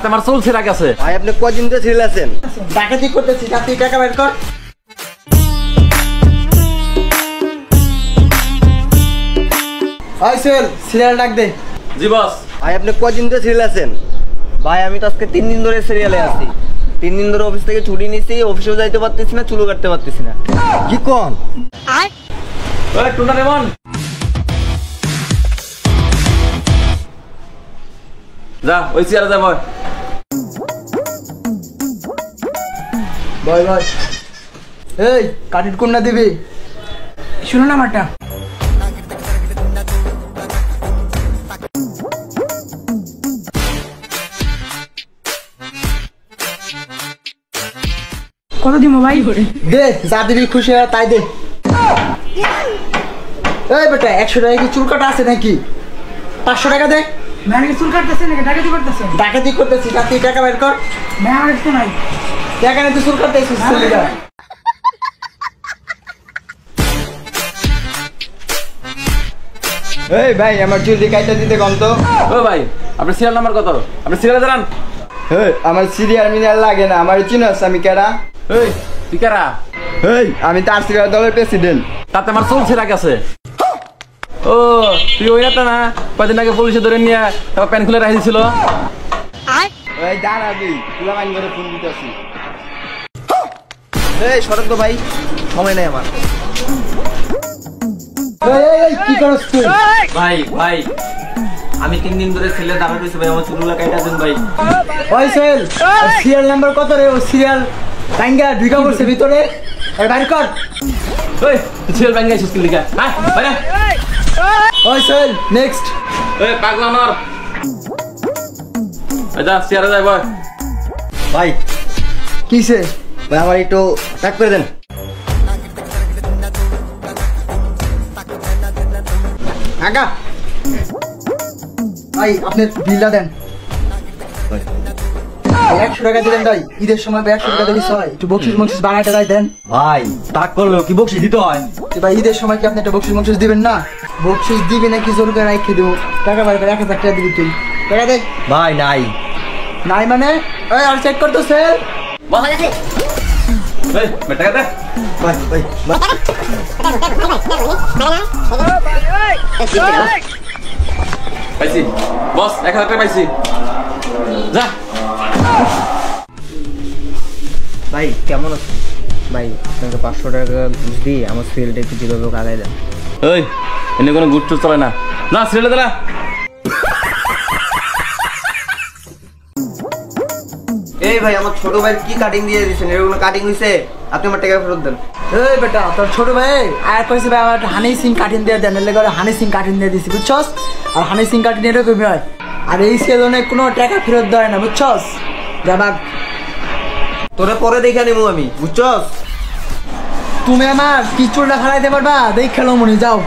আমার চলছে রাগ আছে। ভাই আপনি কদিন ধরে সিরিয়াল আছেন? ডাকাতি করতেছি, যাতে টাকা বের কর। সিরিয়াল ডাক দে। জি বস। ভাই আপনি কদিন ধরে সিরিয়াল আছেন? ভাই আমি তো আজকে 3 দিন ধরে সিরিয়ালে আছি। 3 দিন ধরে অফিস থেকে ছুটি নিছি, অফিসেও যাইতে পারতেছি না, চুলও কাটতে পারতেছি না। কি কোন? ওই টুনা রেমন, যা ওই চেয়ারে যা বয়। ভাই ভাই এই কাটিট কোনটা দিবি? শুনো না মাটা। কত দিব ভাই? দে যা দিবি, খুশি হয় তাই দে। এই বেটা 100 টাকা কি চুল কাটা আছে নাকি? 500 টাকা দে। ম্যানেজার চুল কাটতেছে নাকি ডাকাতি করতেছে? ডাকাতি করতেছি, যাতে টাকা বের কর। ম্যানেজার তো নাই। টাকা নিয়ে তুই চুল কাটতেছিস চুলটা। এই ভাই আমার চুল কাইটা দিতে কম তো। ও ভাই আপনার সিরিয়াল নাম্বার কত? আপনি সিরিয়ালে দাঁড়ান। এই আমার সিরিয়াল মিনিয়াল লাগে না, আমার চিনস আমি কেডা? এই তুই কারা? এই আমি তার সিরিয়াল দলের প্রেসিডেন্ট। তাতে আমার চলছে রাগ আছে। ও তুই ওই না না কদিন আগে পুলিশে ধরে নিয়ে তারপর প্যান খুলে রাখি দিছিল। এই দাঁড়াবি, তুলা মাইন করে ফোন দিতেছি। এই সরক তো ভাই, সময় নেই আমার। কি করছ তুই? ভাই ভাই আমি 3 দিন ধরে ছেলে দাঁড়া রয়েছে ভাই, আমার চুলগুলা কাইটা দেন ভাই। ওই সেল সিরিয়াল নাম্বার কত রে? ও সিরিয়াল টাঙ্গা ঢুকা পড়ছে ভিতরে, এই বাইর কর। ওই সিরিয়াল ব্যাঙ্গাই সুস্কিল লিখা হ্যাঁ বাইরে। ওই সেল নেক্সট। এই পাগলা নর যা চেয়ারে যাই বয়। ভাই কিসে? ভাই আমার একটু টাক করে দেন। আগা ভাই আপনি বিলটা দেন। 100 টাকা দিলেন ভাই, ঈদের সময় 100 টাকা দিবি সবাই, একটু বকশিস মকশিস বাড়াইতে রাই দেন। ভাই টাক করলো কি বকশিস দিতে হয়? ভাই ঈদের সময় কি আপনি একটা বকশিস মকশিস দিবেন না? বকশিস দিবি নাকি জোর করে রাখে দেবো? টাকা বাইরে 1000 টাকা দিবি তুই। টাকা দে। ভাই নাই। নাই মানে? ওই আর চেক করতো স্যার। বলা যাচ্ছে এই টাকা দে। ভাই ভাই পাইছি বস, 1000 টাকা পাইছি যা। ভাই কেমন আছো? ভাই আপনাকে 500 টাকা ঘুষ দিয়ে আমার সিরিয়ালটা একটু যেভাবে আগাই দেন। ওই এনে কোনো গুড টুর চলে না, না সিরিয়ালে দাঁড়া। এই ভাই আমার ছোট ভাই কি কাটিং দিয়ে দিয়েছেন? এর কোনো কাটিং হইছে? আপনি আমার টাকা ফেরত দেন। এই বেটা তোর ছোট ভাই আর কইছে ভাই আমার হানি সিং কাটিং দিয়ে দেন, এর লাগে হানি সিং কাটিং দিয়ে দিছি বুঝছস? আর হানি সিং কাটিং এরকম হয়, আর এই সেজনে কোনো টাকা ফেরত দেয় না বুঝছস? যা বাগ, তোরে পরে দেখে নেবো আমি বুঝছস? তুমি আমার কি চুলটা ফেলাইতে পারবা? দেখ খেলো মনি যাও।